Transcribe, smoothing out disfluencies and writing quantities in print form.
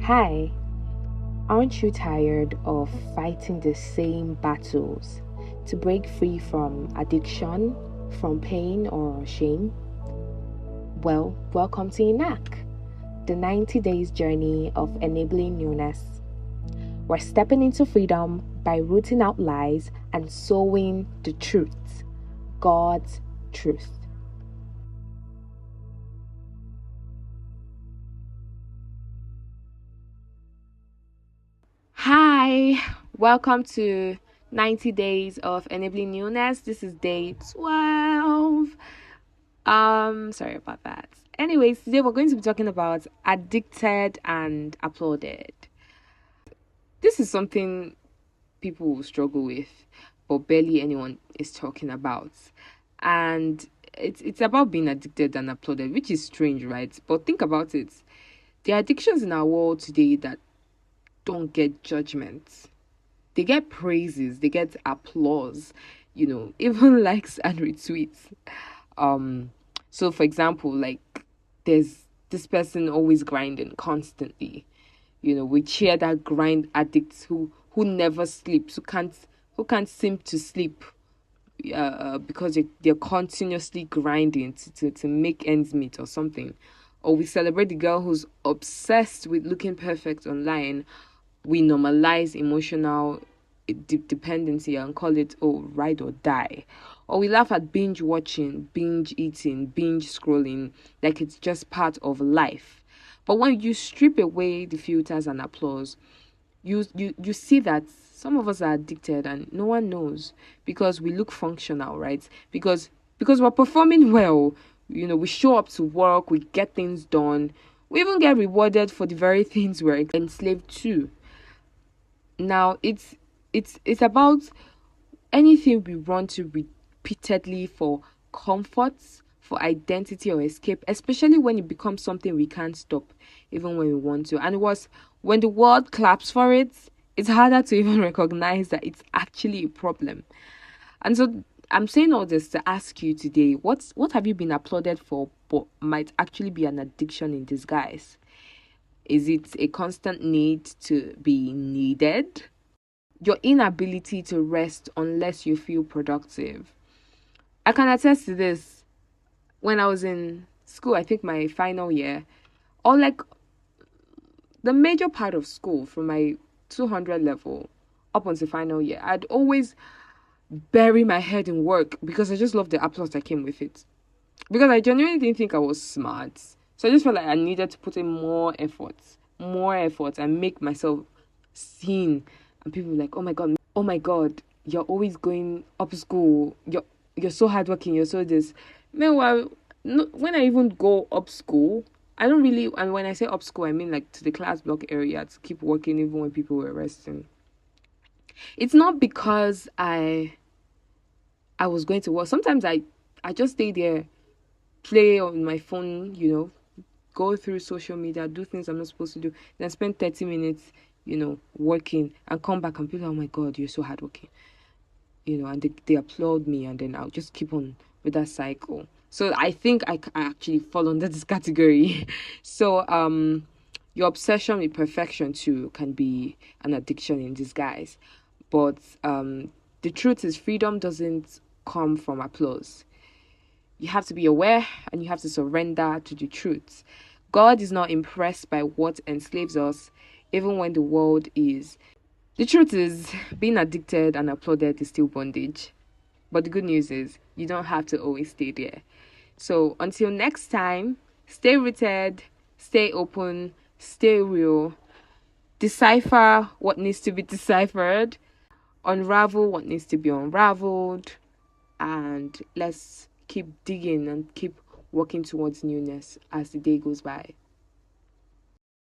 Hi, aren't you tired of fighting the same battles to break free from addiction, from pain, or shame? Well, welcome to ENAC, the 90 days journey of enabling newness. We're stepping into freedom by rooting out lies and sowing the truth, God's truth. Hi, welcome to 90 days of enabling newness. This is day 12. Sorry about that. Anyways, today we're going to be talking about addicted and applauded. This is something people will struggle with, but barely anyone is talking about. And it's about being addicted and applauded, which is strange, right? But think about it. There are addictions in our world today that don't get judgment. They get praises, they get applause, even likes and retweets. So for example, like there's this person always grinding constantly. We cheer that grind addicts who never sleeps, who can't seem to sleep because they're continuously grinding to make ends meet or something. Or we celebrate the girl who's obsessed with looking perfect online. We normalize emotional dependency and call it, ride or die. Or we laugh at binge watching, binge eating, binge scrolling like it's just part of life. But when you strip away the filters and applause, you see that some of us are addicted and no one knows because we look functional, right? Because we're performing well. We show up to work, we get things done, we even get rewarded for the very things we're enslaved to. Now it's about anything we run to repeatedly for comfort, for identity or escape, especially when it becomes something we can't stop, even when we want to. And it was when the world claps for it, it's harder to even recognize that it's actually a problem. And so I'm saying all this to ask you today, what have you been applauded for but might actually be an addiction in disguise? Is it a constant need to be needed? Your inability to rest unless you feel productive? I can attest to this. When I was in school, I think my final year, or like the major part of school from my 200 level up until final year, I'd always bury my head in work because I just loved the applause that came with it. Because I genuinely didn't think I was smart. So I just felt like I needed to put in more effort and make myself seen. And people were like, oh my God, you're always going up school. You're so hardworking, you're so this. Meanwhile, no, when I even go up school, I don't really, and when I say up school, I mean like to the class block area to keep working even when people were resting. It's not because I was going to work. Sometimes I just stay there, play on my phone, go through social media, do things I'm not supposed to do, then spend 30 minutes, working and come back and people are, oh my God, you're so hardworking. And they applaud me and then I'll just keep on with that cycle. So I think I actually fall under this category. So your obsession with perfection too can be an addiction in disguise. But the truth is freedom doesn't come from applause. You have to be aware and you have to surrender to the truth. God is not impressed by what enslaves us, even when the world is. The truth is, being addicted and applauded is still bondage. But the good news is, you don't have to always stay there. So until next time, stay rooted, stay open, stay real, decipher what needs to be deciphered, unravel what needs to be unraveled, and let's keep digging and keep working towards newness as the day goes by.